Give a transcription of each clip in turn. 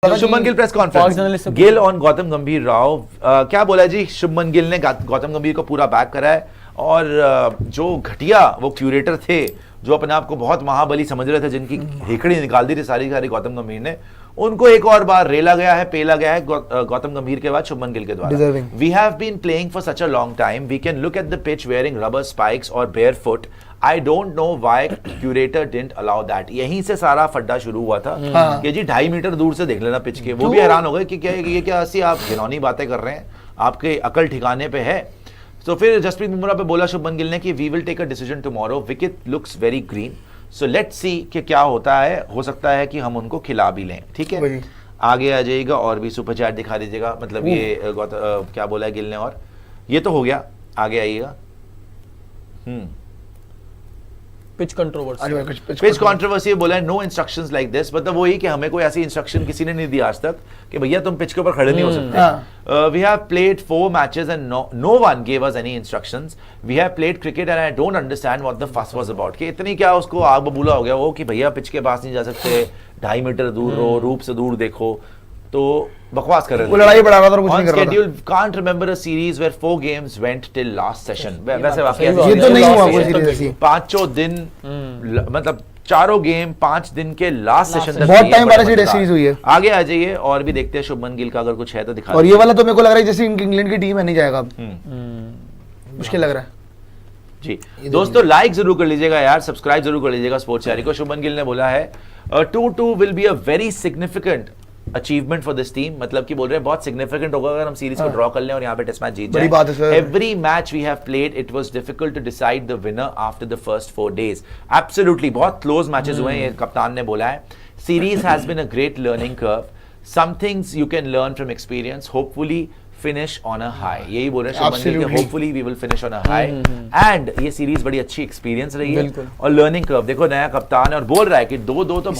Shubman Gill press conference, Gill on Gautam गंभीर राव, क्या बोला जी? शुभमन गिल ने गौतम गंभीर को पूरा बैक करा है और जो घटिया वो क्यूरेटर थे जो अपने आप को बहुत महाबली समझ रहे थे, जिनकी हेकड़ी निकाल दी थी सारी गौतम गंभीर ने, उनको एक और बार रेला गया है, पेला गया है गौतम गंभीर के बाद शुभमन गिल के द्वारा। We have been playing for such a long time, we can look at the pitch wearing rubber spikes और bare foot. I don't know why curator didn't allow that. यहीं से सारा फड्डा शुरू हुआ था कि जी 2.5 मीटर दूर से देख लेना पिच के। वो भी हैरान हो गए कि क्या ऐसी आप घिनौनी बातें कर रहे हैं, आपके अकल ठिकाने पे है? तो फिर जसप्रीत बुमराह पे बोला शुभमन गिल ने कि we will take a decision tomorrow, wicket looks very green, so let's see कि क्या होता है। हो सकता है कि हम उनको खिला भी लें, ठीक है। आगे आ जाइएगा और भी सुपर चैट दिखा दीजिएगा, मतलब ये क्या बोला है गिल ने, और ये तो हो गया। आगे आइएगा। पिच कंट्रोवर्सी, पिच कंट्रोवर्सी बोला है, नो इंस्ट्रक्शंस लाइक दिस, मतलब वही कि हमें कोई ऐसी इंस्ट्रक्शन किसी ने नहीं दी आज तक कि भैया तुम पिच के ऊपर खड़े नहीं हो सकते। We have played 4 matches and no one gave us any instructions. We have played cricket and I don't understand what the fuss was about, कि इतनी क्या उसको आग बबूला हो गया वो कि भैया पिच के पास नहीं जा सकते, 2.5 मीटर दूर रहो, रूप से दूर देखो, तो बकवास कर रहे थे। वो लड़ाई बढ़ा रहा था और कुछ नहीं कर रहा था। Schedule, can't remember a series where 4 games went till last session। वैसे वाकई ये तो नहीं हुआ कोई सीरीज ऐसी। 5 दिन मतलब 4 गेम 5 दिन के लास्ट सेशन तक बहुत टाइम बाद सीरीज हुई है। आगे आ जाइए और भी देखते हैं शुभमन गिल का अगर कुछ है तो दिखा। और ये वाला तो मेरे को लग रहा है जैसे इंग्लैंड की टीम है, नहीं जाएगा अब, मुश्किल लग रहा है जी। दोस्तों लाइक जरूर कर लीजिएगा यार, सब्सक्राइब जरूर कर लीजिएगा स्पोर्ट्स यारी को। शुभमन गिल ने बोला है 2-2 will be a very significant achievement for this team, मतलब कि बोल रहे हैं बहुत सिग्निफिकेंट होगा अगर हम सीरीज को ड्रॉ कर लें और यहाँ पे टेस्ट मैच जीत जाएं। Every match we have played it was difficult to decide the winner after the first 4 days। Absolutely बहुत क्लोज मैचेस हुए हैं, ये कप्तान ने बोला है। Series has been a great learning curve, some things you can learn from experience, hopefully finish on a high. यही बोल रहे हैं शुभमन गिल कि hopefully we will finish on a high, and ये सीरीज बड़ी अच्छी एक्सपीरियंस रही है और लर्निंग कर्व। देखो नया कप्तान है और बोल रहा है कि 2-2 तो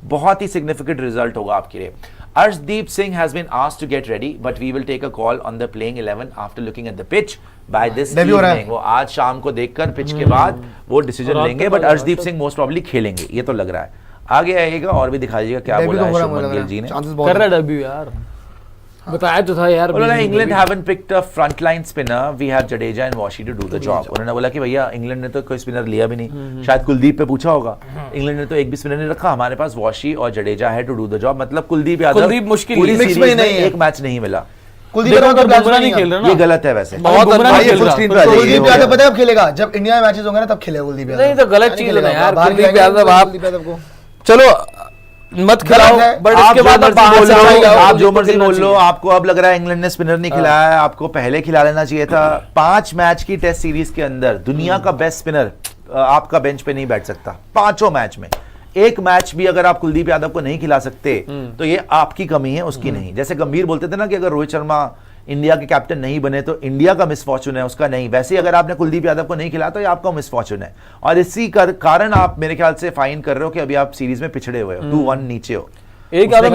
बहुत ही सिग्निफिकेंट रिजल्ट होगा आपके लिए। Arshdeep Singh has been asked to get ready, but we will take a call on the playing 11 after looking at the pitch by this evening। वो आज शाम को देखकर पिच के बाद वो डिसीजन लेंगे, but Arshdeep Singh most probably खेलेंगे, ये तो लग रहा है। आगे आएगा और भी दिखा दीजिएगा क्या बोला है शुभमन गिल जी ने। कर रहा है डेब्यू यार, बताया तो था यार। उन्होंने England haven't picked a frontline spinner, we have Jadeja and Washi to do the job. उन्होंने बोला कि भैया इंग्लैंड ने तो कोई स्पिनर लिया भी नहीं, शायद कुलदीप पे पूछा होगा, इंग्लैंड ने तो एक भी स्पिनर नहीं रखा, हमारे पास वॉशी और जडेजा है टू डू द जॉब। मतलब कुलदीप यादव मुश्किल पूरी सीरीज में एक मैच नहीं मिला। कुलदीप यादव नहीं खेल रहा ना, ये गलत है वैसे। कुलदीप यादव पता है अब खेलेगा जब इंडिया में मैचेस होंगे ना, तब खेलेगा कुलदीप यादव। नहीं तो गलत चीज है यार, कुलदीप यादव आप चलो मत खिलाओ, बट इसके बाद आप जो मर्जी बोल लो। आपको अब लग रहा है इंग्लैंड ने स्पिनर नहीं खिलाया है, आपको पहले खिला लेना चाहिए था। 5 मैच की टेस्ट सीरीज के अंदर दुनिया का बेस्ट स्पिनर आपका बेंच पे नहीं बैठ सकता 5 मैच में। एक मैच भी अगर आप कुलदीप यादव को नहीं खिला सकते तो ये आपकी कमी है, उसकी नहीं। जैसे गंभीर बोलते थे ना कि अगर रोहित शर्मा इंडिया के कैप्टन नहीं बने तो इंडिया का मिसफॉर्चून है, उसका नहीं। वैसे ही अगर आपने कुलदीप यादव को नहीं खिलाया तो ये आपका मिसफॉर्चून है, और इसी कारण आप मेरे ख्याल से फाइन कर रहे हो कि अभी आप सीरीज में पिछड़े हुए हो, 2-1 नीचे हो। एक होता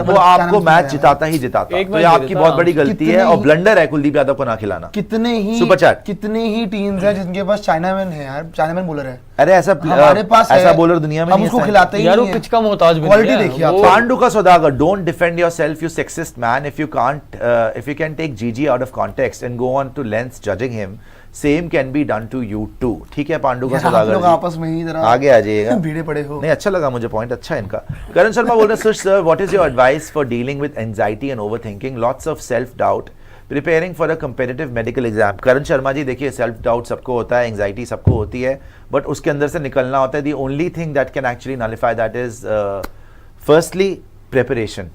वो आपको मैच जिताता ही जिताता, तो ये आपकी बहुत बड़ी गलती है और ब्लंडर है कुलदीप यादव को ना खिलाना। कितने ही सुपर चैट, कितने ही टीम्स है जिनके पास चाइनामैन है यार, चाइनामैन बॉलर है। अरे ऐसा हमारे पास ऐसा बॉलर दुनिया में हम उसको खिलाते ही नहीं, पिच का मोहताज भी क्वालिटी देखिए आप। पांडु का सौदागर, don't defend yourself you sexist man, if you can take GG out of context and go on to lens judging him, same can be done to you too. ठीक है पांडु का सौदागर, लोग आपस में ही जरा आगे आ जाइएगा, भीड़े पड़े हो। नहीं अच्छा लगा मुझे, पॉइंट अच्छा है इनका। करण शर्मा बोल रहे हैं sir what is your advice for dealing with anxiety and overthinking, lots of self doubt, preparing for a competitive medical exam. Karan Sharma ji देखिए, सेल्फ डाउट सबको होता है, एंजाइटी सबको होती है, बट उसके अंदर से निकलना होता है। The only thing that can actually nullify that is firstly preparation.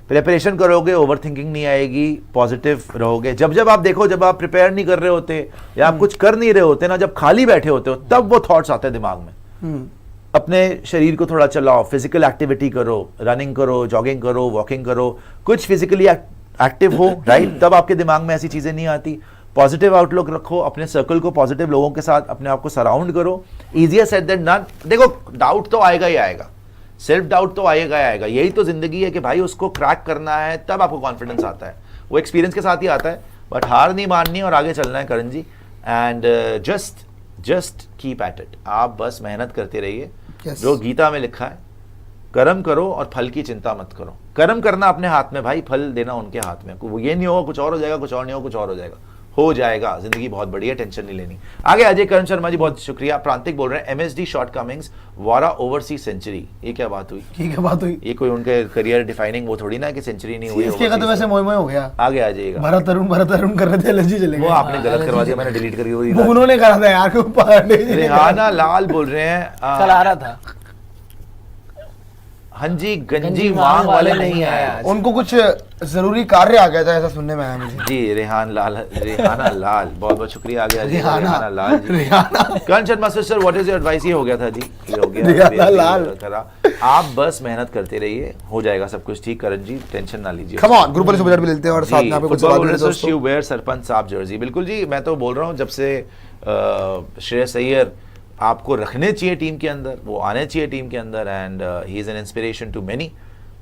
Preparation करोगे ओवर थिंकिंग नहीं आएगी, पॉजिटिव रहोगे। जब आप देखो, जब आप प्रिपेयर नहीं कर रहे होते या आप कुछ कर नहीं रहे होते ना, जब खाली बैठे होते हो तब वो थॉट्स आते हैं दिमाग में। अपने शरीर को थोड़ा चलाओ, फिजिकल एक्टिविटी करो, रनिंग करो, जॉगिंग करो, वॉकिंग करो, कुछ फिजिकली एक्टिव हो, राइट, तब आपके दिमाग में ऐसी चीजें नहीं आती। पॉजिटिव आउटलुक रखो, अपने सर्कल को पॉजिटिव लोगों के साथ अपने आप को सराउंड करो। Easier said than done. देखो डाउट तो आएगा ही आएगा, सेल्फ डाउट तो आएगा ही आएगा, यही तो जिंदगी है कि भाई उसको क्रैक करना है, तब आपको कॉन्फिडेंस आता है, वो एक्सपीरियंस के साथ ही आता है। बट हार नहीं माननी और आगे चलना है Karan ji, and just keep at it. आप बस मेहनत करते रहिए। जो गीता में लिखा है कर्म करो और फल की चिंता मत करो। कर्म करना अपने हाथ में भाई, फल देना उनके हाथ में। वो ये नहीं होगा कुछ और हो जाएगा, कुछ और नहीं होगा कुछ और हो जाएगा, हो जाएगा। जिंदगी बहुत बड़ी है, टेंशन नहीं लेनी। आगे अजय करण शर्मा जी बहुत शुक्रिया। प्रांतिक बोल रहे हैं MSD शॉर्टकमिंग्स वारा ओवरसीज सेंचुरी, ये क्या बात हुई? ठीक है, बात हुई। ये कोई उनके करियर डिफाइनिंग वो थोड़ी ना कि सेंचुरी नहीं हुई। इसके का तो वैसे मोह हो गया। आगे आ जाइएगा। भरत अरुण कर रहे थे, एलर्जी चले वो गए। आपने गलत करवा दिया, मैंने डिलीट करके वो उन्होंने करा था यार, रेहाना लाल बोल रहे हैं कल आ रहा था। हंजी गंजी मांग वाले नहीं आया। उनको कुछ जरूरी कार्य आ गया था, ऐसा सुनने में आया मुझे। जी रेहाना लाल बहुत बहुत शुक्रिया। आगे Rehana Lal ji. Rehana Karan Sharma sir what is your advice? ये हो गया था जी, ये हो गया। रेहाना लाल करा। आप बस मेहनत करते रहिए, हो जाएगा सब कुछ ठीक। करण जी टेंशन ना लीजिए। कम ऑन, ग्रुप वाले सुपर चैट भी लेते हैं और साथ में आपको कुछ सवाल भी लेते हैं दोस्तों। शिव वेयर सरपंच साहब जर्सी, बिल्कुल जी। मैं तो बोल रहा हूँ जब से श्रेयस अय्यर आपको रखने चाहिए टीम के अंदर, वो आने चाहिए टीम के अंदर, and he is an inspiration to many.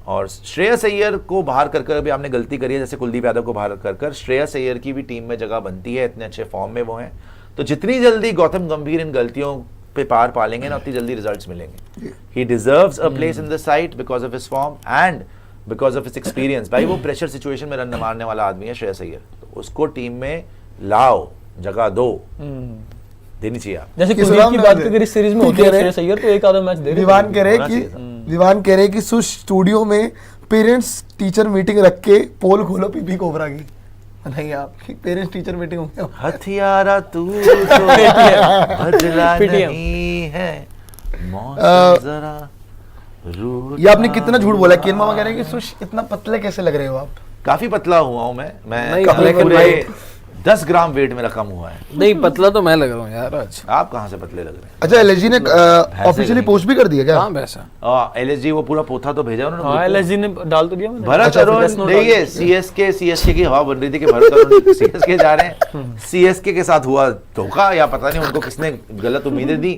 और श्रेयस अय्यर को बाहर कर भी आपने गलती करी है, जैसे कुलदीप यादव को बाहर कर श्रेयस अय्यर की भी टीम में जगह बनती है, इतने अच्छे फॉर्म में वो हैं। तो जितनी जल्दी गौतम गंभीर इन गलतियों पे पार पालेंगे ना, उतनी जल्दी रिजल्ट्स मिलेंगे। ही deserves a place in the side because of his form and because of his experience. भाई वो प्रेशर सिचुएशन में रन मारने वाला आदमी है श्रेयस अय्यर, तो उसको टीम में लाओ, जगह दो, देनी चाहिए आप। जैसे कुलदीप की बात अगर इस सीरीज में होती है श्रेयस अय्यर तो एक आधा मैच दे रहे। विवान कह रहे कि स्टूडियो में पेरेंट्स टीचर मीटिंग रख के पोल खोलो पीपी कोबरा की। नहीं, आपकी पेरेंट्स टीचर मीटिंग होंगे। हथियारा तू तो बदला नहीं है, मौसम जरा रूठ। ये आपने कितना झूठ बोला? किरण मामा कह रहे हैं कि सुश इतना पतले कैसे लग रहे हो आप? काफी पतला हुआ हूँ मैं लेकिन पूरे भाई 10 ग्राम वेट मेरा कम हुआ है। नहीं, पतला तो मैं लग रहा हूँ यार आज। आप कहाँ से पतले लग रहे हैं? अच्छा, एलएसजी ने ऑफिशियली पोस्ट भी कर दिया क्या? हाँ वैसा LSG वो पूरा पोथा तो भेजा उन्होंने। हाँ, एलएसजी ने डाल तो दिया मैंने। भरत अरुण देखिए, CSK की हवा बन रही थी कि भरत अरुण CSK जा रहे हैं। CSK के साथ हुआ धोखा या पता नहीं उनको किसने गलत उम्मीदें दी।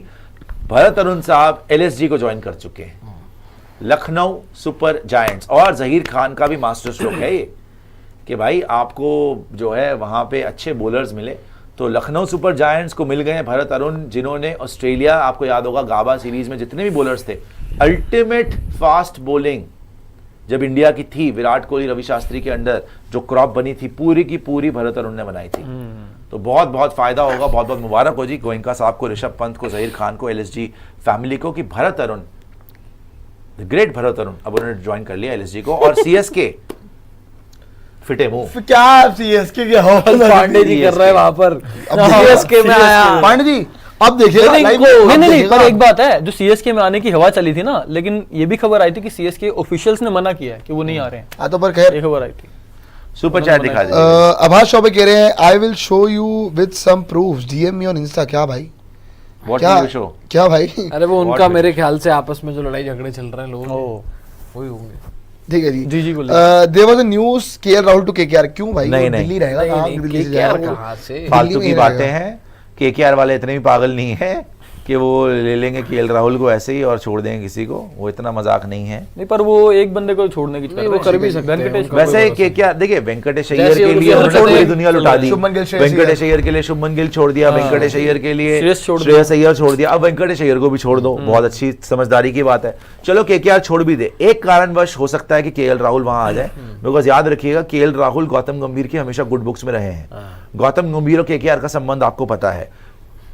भरत अरुण साहब LSG को ज्वाइन कर चुके हैं, लखनऊ सुपर जायंट्स। और जहीर खान का भी मास्टर स्ट्रोक है ये कि भाई आपको जो है वहां पे अच्छे बॉलर्स मिले, तो लखनऊ सुपर जायंट्स को मिल गए हैं भरत अरुण, जिन्होंने ऑस्ट्रेलिया, आपको याद होगा गाबा सीरीज में जितने भी बॉलर्स थे, अल्टीमेट फास्ट बॉलिंग जब इंडिया की थी विराट कोहली रवि शास्त्री के अंडर, जो क्रॉप बनी थी पूरी की पूरी भरत अरुण ने बनाई थी। तो बहुत बहुत फायदा होगा, बहुत बहुत मुबारक हो जी गोयनका साहब को, ऋषभ पंत को, जहीर खान को, LSG फैमिली को कि भरत अरुण, द ग्रेट भरत अरुण अब उन्होंने ज्वाइन कर लिया LSG को। और CSK फिटे मुंह क्या CSK के पांडे जी कर रहे हैं वहां पर। CSK में आया पांडे जी, अब देखिए नहीं, पर एक बात है, जो CSK में आने की हवा चली थी ना, लेकिन ये भी खबर आई थी कि CSK ऑफिशियल्स ने मना किया है कि वो नहीं आ रहे हैं। तो पर खैर ये खबर आई थी। सुपर चैट दिखा दीजिए। आभास चौबे कह रहे हैं I will show you with some proofs, DM me on insta. क्या भाई? What will you show? क्या भाई? अरे वो उनका मेरे ख्याल से आपस में जो लड़ाई झगड़े चल रहे हैं लोगों, वही होंगे। ठीक है जी। जी there was a news KL Rahul to KKR। क्यों भाई? नहीं, दिल्ली रहेगा, कहां दिल्ली से जाएगा? कहां से? फालतू की बातें हैं। KKR वाले इतने भी पागल नहीं है कि वो ले लेंगे KL राहुल को ऐसे ही और छोड़ देंगे किसी को, वो इतना मजाक नहीं है। नहीं, पर वो एक बंदे को छोड़ने की वो कर भी सकते हैं। वैसे KKR देखिए, वेंकटेश अय्यर के लिए उन्होंने पूरी दुनिया लुटा दी। वेंकटेश अय्यर के लिए शुभमन गिल छोड़ दिया, वेंकटेश अय्यर के लिए श्रेयस अय्यर छोड़ दिया, अब वेंकटेश अय्यर को भी छोड़ दो, बहुत अच्छी समझदारी की बात है। चलो KKR छोड़ भी दे, एक कारणवश हो सकता है कि KL राहुल वहां आ जाए, बिकॉज याद रखिएगा KL राहुल गौतम गंभीर के हमेशा गुड बुक्स में रहे हैं। गौतम गंभीर और KKR का संबंध आपको पता है,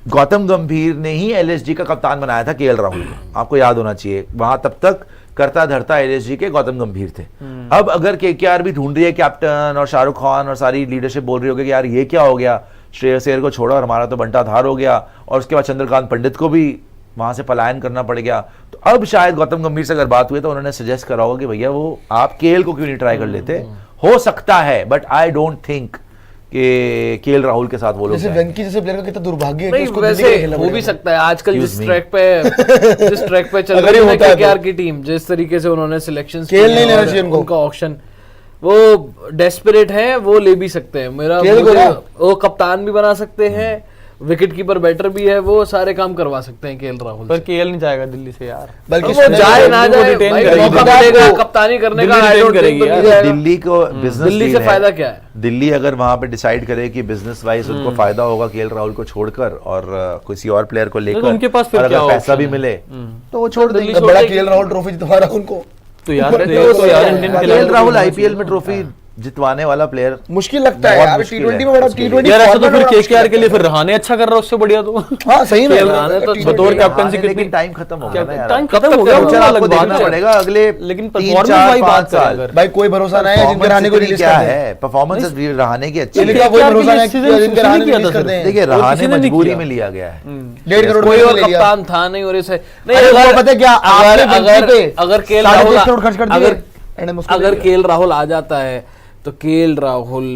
गौतम गंभीर ने ही LSG का कप्तान बनाया था KL राहुल को, आपको याद होना चाहिए। वहां तब तक करता धरता LSG के गौतम गंभीर थे। अब अगर KKR भी ढूंढ रही है कैप्टन, और शाहरुख खान और सारी लीडरशिप बोल रही होगी कि यार ये क्या हो गया, श्रेयस अय्यर को छोड़ा और हमारा तो बंटा धार हो गया, और उसके बाद चंद्रकांत पंडित को भी वहां से पलायन करना पड़ गया, तो अब शायद गौतम गंभीर से अगर बात हुई तो उन्होंने सजेस्ट करा होगा कि भैया वो आप KL को क्यों नहीं ट्राई कर लेते। हो सकता है, बट आई डोंट थिंक कि KL राहुल के साथ वो लोग जैसे वेंकी जैसे प्लेयर का कितना दुर्भाग्य है कि नहीं, उसको वैसे हो भी सकता है आजकल जिस ट्रैक पे चल रही है KKR की टीम, जिस तरीके से उन्होंने सिलेक्शन KL नहीं लेना चाहिए उनका ऑप्शन, वो डेस्परेट है, वो ले भी सकते हैं। मेरा वो कप्तान भी बना सकते हैं, विकेट कीपर बैटर भी है, वो सारे काम करवा सकते हैं केएल राहुल पर से। केएल नहीं जाएगा दिल्ली से यार। बल्कि वो जाए ना वो जाए retain भाई, करेगी। मौका मिलेगा कप्तानी करने का, Delhi I retain don't think करेगी तो यार। नहीं जाएगा। दिल्ली को बिजनेस दिल्ली से फायदा क्या है? दिल्ली अगर वहां पे डिसाइड करे कि बिजनेस वाइज उनको फायदा होगा केएल राहुल को छोड़कर और किसी और प्लेयर को लेकर, उनके पास फिर और क्या अगर पैसा option भी है? मिले तो वो छोड़ देंगे। तो बड़ा केएल राहुल ट्रॉफी जितवा रहा उनको, तो यार तो देखो सही यार है। इंडियन केएल केएल खिलाड़ी राहुल आईपीएल में ट्रॉफी जितवाने वाला प्लेयर मुश्किल लगता है बहुत यार। मुश्किल T20 है में बड़ा उसके लिए। T20 यार ऐसा तो format फिर बड़ा केकेआर मुश्किल के लिए फिर रहाणे अच्छा कर रहा है उससे बढ़िया तो। हाँ सही में केएल राहुल तो बतौर कैप्टनसी लेकिन कितनी टाइम खत्म हो गया ना यार। टाइम खत्म हो गया, फ्यूचर वो आपको अलग बात देखना है। पड़ेगा अगले लेकिन 3, performance 4, वाली 5 बात करें साल। अगर। भाई कोई भरोसा नहीं है जिनके रहाने को Performance रिलीज क्या कर दें। है, परफॉर्मेंस रहाने की अच्छी इनका है। कोई KKR भरोसा के नहीं लिए कि जिनके किसी ने रहाने किया रिलीज था कर दें। देखिए और रहाने किसी ने नहीं मजबूरी किया। में लिया गया है। 1.5 करोड़ कोई और ले लिया। कप्तान था नहीं और इसे नहीं। अरे वो पता है क्या, अगर आपने अगर बेंची पे अगर केएल 3.5 राहुल करोड़ खर्च कर दिए, एंड में उसको ले अगर लिया। केएल राहुल आ जाता है तो केएल राहुल,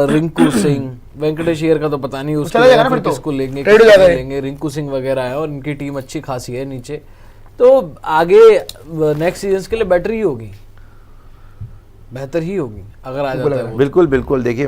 रिंकू सिंह, वेंकटेश अय्यर का तो पता नहीं उसको चला जाएगा ना फिर फिर तो। किसको लेंगे, ट्रेड हो किसको जाएगा ये। लेंगे। रिंकू सिंह वगैरह है और इनकी टीम अच्छी खासी है नीचे, तो आगे नेक्स्ट सीजन के लिए बेटर ही होगी, बेहतर ही होगी अगर आ जाता है वो। बिल्कुल बिल्कुल। देखिए